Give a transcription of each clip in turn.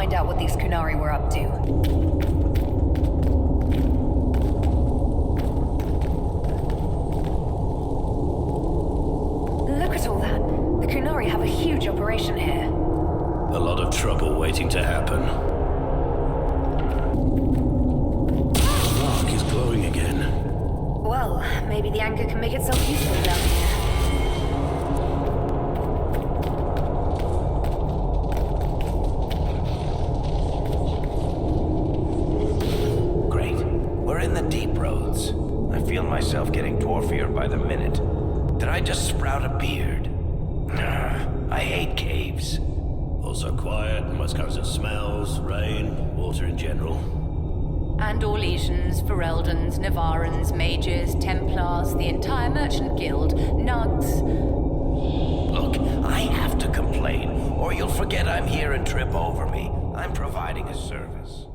find out what these Kunari were up to. Look at all that. The Kunari have a huge operation here. A lot of trouble waiting to happen. The mark is glowing again. Well, maybe the anchor can make itself useful down here. Great. We're in the deep roads. I feel myself getting dwarfier by the minute. Did I just sprout a beard? I hate caves. Also quiet, most kinds of smells, rain, water in general. And Orlesians, Fereldans, Navarans, Mages, Templars, the entire Merchant Guild, Nugs. Look, I have to complain, or you'll forget I'm here and trip over me. I'm providing a service.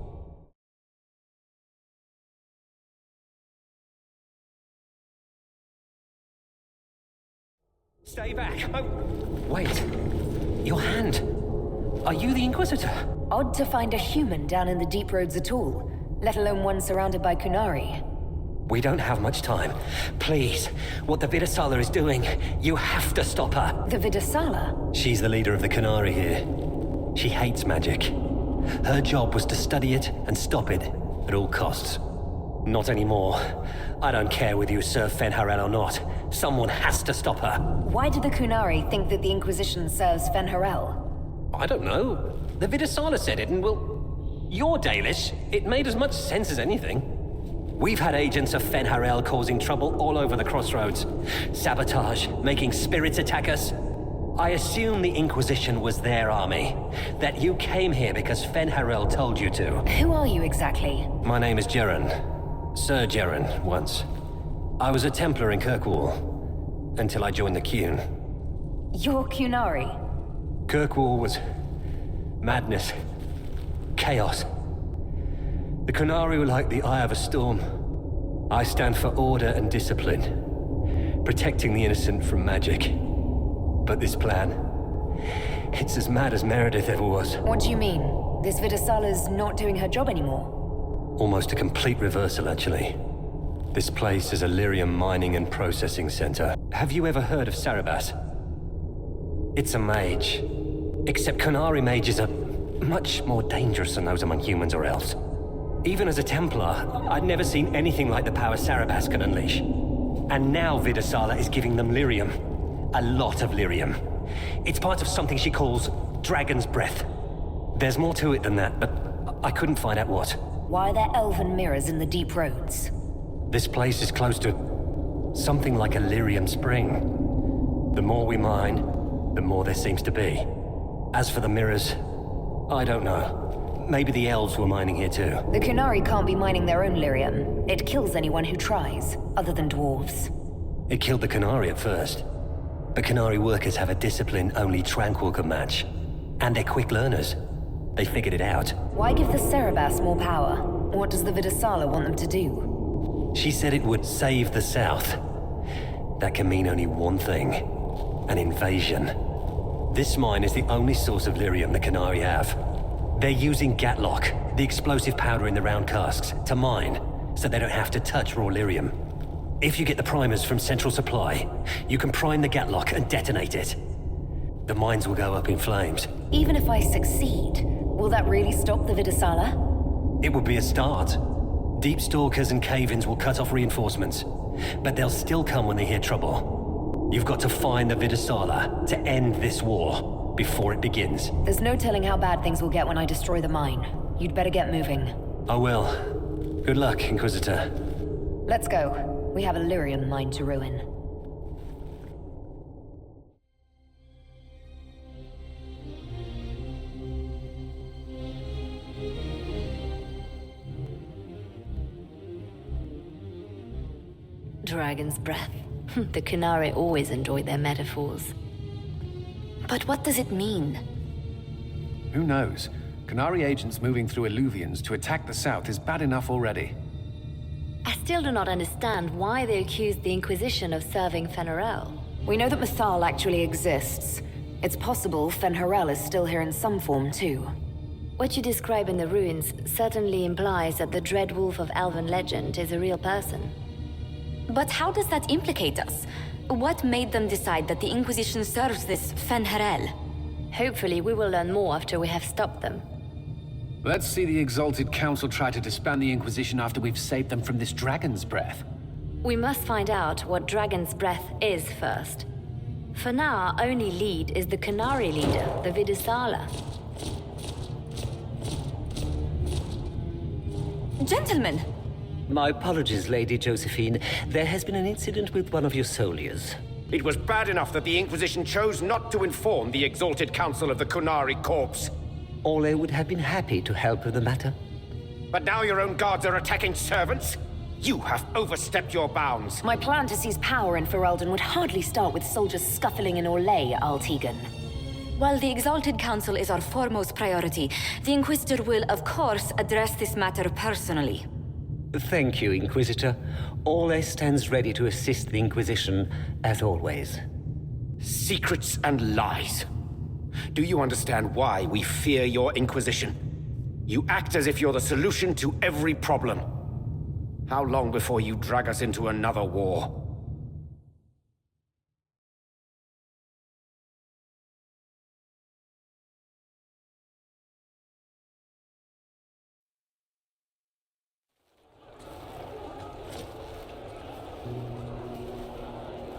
Stay back. Oh, wait. Your hand. Are you the Inquisitor? Odd to find a human down in the deep roads at all, let alone one surrounded by Kunari. We don't have much time. Please, what the Vidasala is doing, you have to stop her. The Vidasala? She's the leader of the Kunari here. She hates magic. Her job was to study it and stop it at all costs. Not anymore. I don't care whether you serve Fen'Harel or not. Someone has to stop her. Why do the Kunari think that the Inquisition serves Fen'Harel? I don't know. The Vidasala said it, and well, you're Dalish. It made as much sense as anything. We've had agents of Fen'Harel causing trouble all over the crossroads. Sabotage, making spirits attack us. I assume the Inquisition was their army. That you came here because Fen'Harel told you to. Who are you exactly? My name is Jeren. Sir Jeren, once. I was a Templar in Kirkwall, until I joined the Qun. You're Kunari? Kirkwall was madness, chaos. The Kunari were like the eye of a storm. I stand for order and discipline, protecting the innocent from magic. But this plan, it's as mad as Meredith ever was. What do you mean? This Vidasala's not doing her job anymore? Almost a complete reversal, actually. This place is a lyrium mining and processing center. Have you ever heard of Sarabas? It's a mage. Except Kunari mages are much more dangerous than those among humans or elves. Even as a Templar, I'd never seen anything like the power Sarabas can unleash. And now Vidasala is giving them lyrium. A lot of lyrium. It's part of something she calls Dragon's Breath. There's more to it than that, but I couldn't find out what. Why are there elven mirrors in the deep roads? This place is close to something like a lyrium spring. The more we mine, the more there seems to be. As for the mirrors, I don't know. Maybe the elves were mining here too. The Kunari can't be mining their own lyrium. It kills anyone who tries, other than dwarves. It killed the Kunari at first. But Kunari workers have a discipline only Tranquil can match. And they're quick learners. They figured it out. Why give the Sarabas more power? What does the Vidasala want them to do? She said it would save the South. That can mean only one thing. An invasion. This mine is the only source of lyrium the Kunari have. They're using Gatlock, the explosive powder in the round casks, to mine, so they don't have to touch raw lyrium. If you get the primers from Central Supply, you can prime the Gatlock and detonate it. The mines will go up in flames. Even if I succeed, will that really stop the Vidasala? It would be a start. Deep stalkers and cave-ins will cut off reinforcements, but they'll still come when they hear trouble. You've got to find the Vidasala to end this war before it begins. There's no telling how bad things will get when I destroy the mine. You'd better get moving. I will. Good luck, Inquisitor. Let's go. We have a lyrium mine to ruin. Dragon's breath. The Kunari always enjoyed their metaphors. But what does it mean? Who knows? Kunari agents moving through Illuvians to attack the south is bad enough already. I still do not understand why they accused the Inquisition of serving Fen'Harel. We know that Mythal actually exists. It's possible Fen'Harel is still here in some form, too. What you describe in the ruins certainly implies that the Dread Wolf of Elven legend is a real person. But how does that implicate us? What made them decide that the Inquisition serves this Fen'Harel? Hopefully we will learn more after we have stopped them. Let's see the Exalted Council try to disband the Inquisition after we've saved them from this dragon's breath. We must find out what Dragon's Breath is first. For now, our only lead is the Qunari leader, the Vidusala. Gentlemen! My apologies, Lady Josephine. There has been an incident with one of your soldiers. It was bad enough that the Inquisition chose not to inform the Exalted Council of the Qunari Corps. Ole would have been happy to help with the matter. But now your own guards are attacking servants? You have overstepped your bounds. My plan to seize power in Ferelden would hardly start with soldiers scuffling in Orlais, Altegan. While the Exalted Council is our foremost priority, the Inquisitor will, of course, address this matter personally. Thank you, Inquisitor. Ole stands ready to assist the Inquisition, as always. Secrets and lies. Do you understand why we fear your Inquisition? You act as if you're the solution to every problem. How long before you drag us into another war?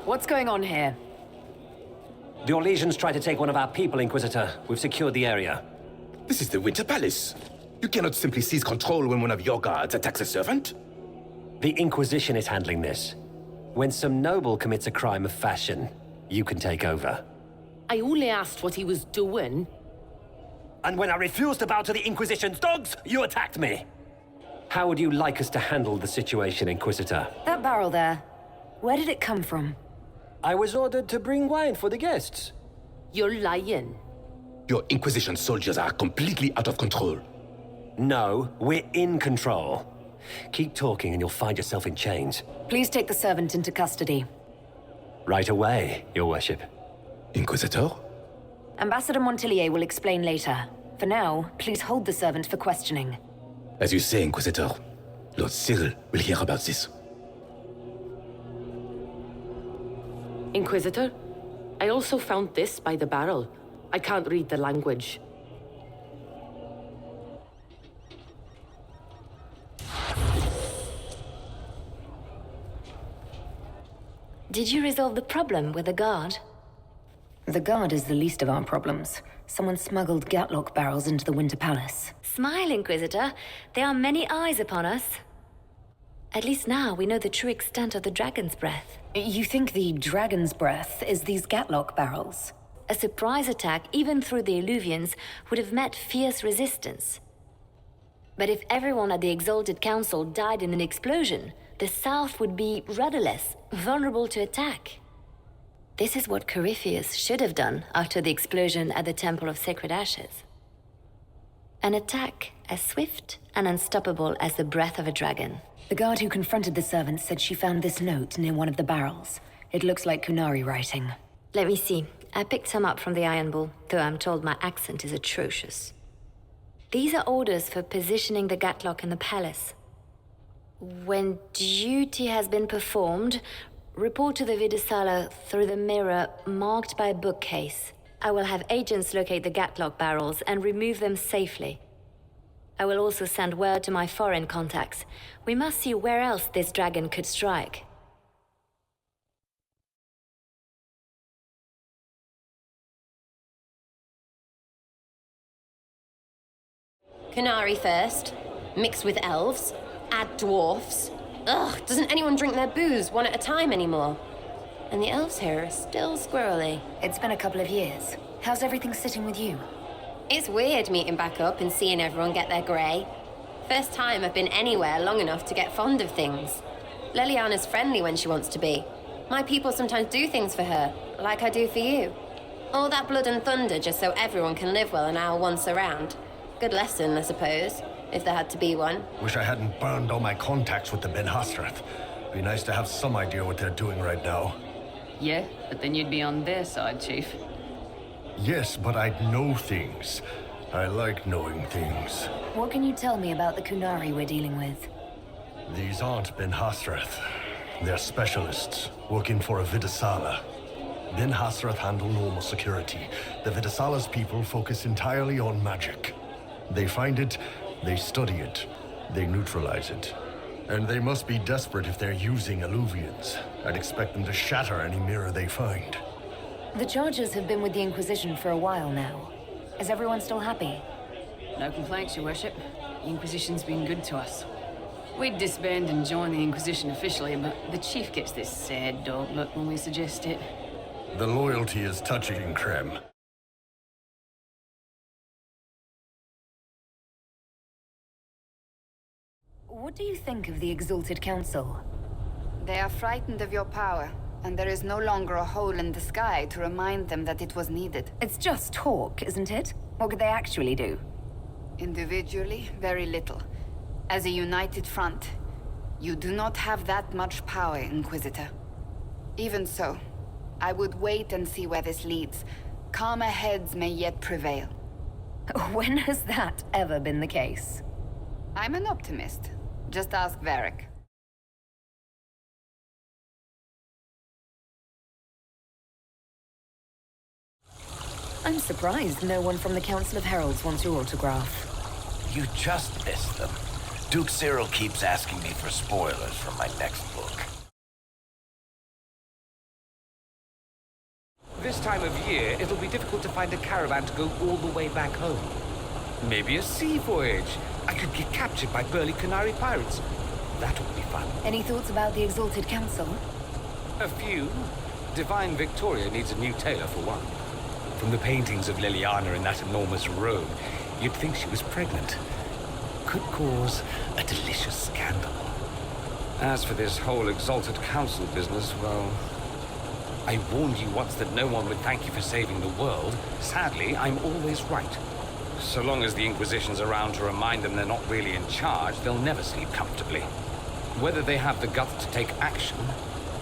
What's going on here? The Orlesians tried to take one of our people, Inquisitor. We've secured the area. This is the Winter Palace. You cannot simply seize control when one of your guards attacks a servant. The Inquisition is handling this. When some noble commits a crime of fashion, you can take over. I only asked what he was doing. And when I refused to bow to the Inquisition's dogs, you attacked me! How would you like us to handle the situation, Inquisitor? That barrel there, where did it come from? I was ordered to bring wine for the guests. You're lying. Your Inquisition soldiers are completely out of control. No, we're in control. Keep talking and you'll find yourself in chains. Please take the servant into custody. Right away, Your Worship. Inquisitor? Ambassador Montillier will explain later. For now, please hold the servant for questioning. As you say, Inquisitor, Lord Cyril will hear about this. Inquisitor, I also found this by the barrel. I can't read the language. Did you resolve the problem with the guard? The guard is the least of our problems. Someone smuggled Gatlock barrels into the Winter Palace. Smile, Inquisitor. There are many eyes upon us. At least now we know the true extent of the Dragon's Breath. You think the Dragon's Breath is these Gatlock barrels? A surprise attack, even through the Illuvians, would have met fierce resistance. But if everyone at the Exalted Council died in an explosion, the South would be rudderless, vulnerable to attack. This is what Corypheus should have done after the explosion at the Temple of Sacred Ashes. An attack as swift and unstoppable as the breath of a dragon. The guard who confronted the servant said she found this note near one of the barrels. It looks like Qunari writing. Let me see. I picked some up from the Iron Bull, though I'm told my accent is atrocious. These are orders for positioning the Gatlock in the palace. When duty has been performed, report to the Vidusala through the mirror marked by a bookcase. I will have agents locate the Gatlock barrels and remove them safely. I will also send word to my foreign contacts. We must see where else this dragon could strike. Qunari first, mixed with elves, add dwarfs. Ugh, doesn't anyone drink their booze one at a time anymore? And the elves here are still squirrely. It's been a couple of years. How's everything sitting with you? It's weird meeting back up and seeing everyone get their grey. First time I've been anywhere long enough to get fond of things. Leliana's friendly when she wants to be. My people sometimes do things for her, like I do for you. All that blood and thunder just so everyone can live well an hour once around. Good lesson, I suppose, if there had to be one. Wish I hadn't burned all my contacts with the Ben Hastrath. Be nice to have some idea what they're doing right now. Yeah, but then you'd be on their side, Chief. Yes, but I'd know things. I like knowing things. What can you tell me about the Kunari we're dealing with? These aren't Ben Hasrath. They're specialists, working for a Vidasala. Ben Hasrath handle normal security. The Vidasala's people focus entirely on magic. They find it, they study it, they neutralize it. And they must be desperate if they're using Illuvians. I'd expect them to shatter any mirror they find. The Chargers have been with the Inquisition for a while now. Is everyone still happy? No complaints, Your Worship. The Inquisition's been good to us. We'd disband and join the Inquisition officially, but the Chief gets this sad dog look when we suggest it. The loyalty is touching, Krem. What do you think of the Exalted Council? They are frightened of your power, and there is no longer a hole in the sky to remind them that it was needed. It's just talk, isn't it? What could they actually do? Individually, very little. As a united front, you do not have that much power, Inquisitor. Even so, I would wait and see where this leads. Calmer heads may yet prevail. When has that ever been the case? I'm an optimist. Just ask Varric. I'm surprised no one from the Council of Heralds wants your autograph. You just missed them. Duke Cyril keeps asking me for spoilers for my next book. This time of year, it'll be difficult to find a caravan to go all the way back home. Maybe a sea voyage. I could get captured by burly Kunari pirates. That would be fun. Any thoughts about the Exalted Council? A few. Divine Victoria needs a new tailor, for one. From the paintings of Liliana in that enormous robe, you'd think she was pregnant. Could cause a delicious scandal. As for this whole Exalted Council business, well... I warned you once that no one would thank you for saving the world. Sadly, I'm always right. So long as the Inquisition's around to remind them they're not really in charge, they'll never sleep comfortably. Whether they have the guts to take action,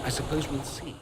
I suppose we'll see.